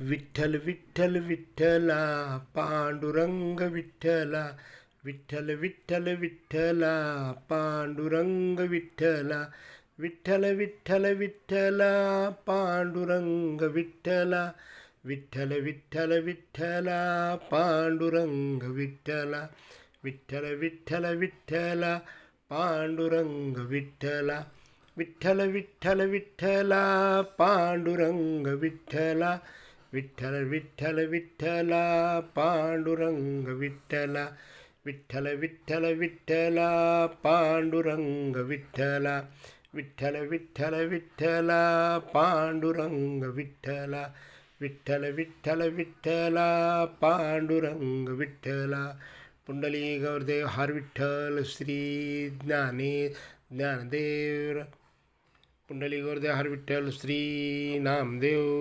Vitthal Vitthal Vitthala Panduranga Vitthala, Vitthal Vitthal Vitthala Panduranga Vitthala, Vitthal Vitthal Vitthala Panduranga Vitthala, Vitthal Vitthal Vitthala Panduranga Vitthala, Vitthal Vitthal Vitthala Panduranga Vitthala, Vitthal Vitthal Vitthala Panduranga Vitthala, Vitthal Vitthal Vitthala Panduranga Vitthala, Vitthal Vitthal Vitthala Panduranga Vitthala, Vitthal Vitthal Vitthala Panduranga Vitthala, Vitthal Vitthal Vitthala Panduranga Vitthala. Pundli गौरदेव हर Vitthal Shri Dnyandev. Pundli गौरदेव हर Vitthal Shri Namdev.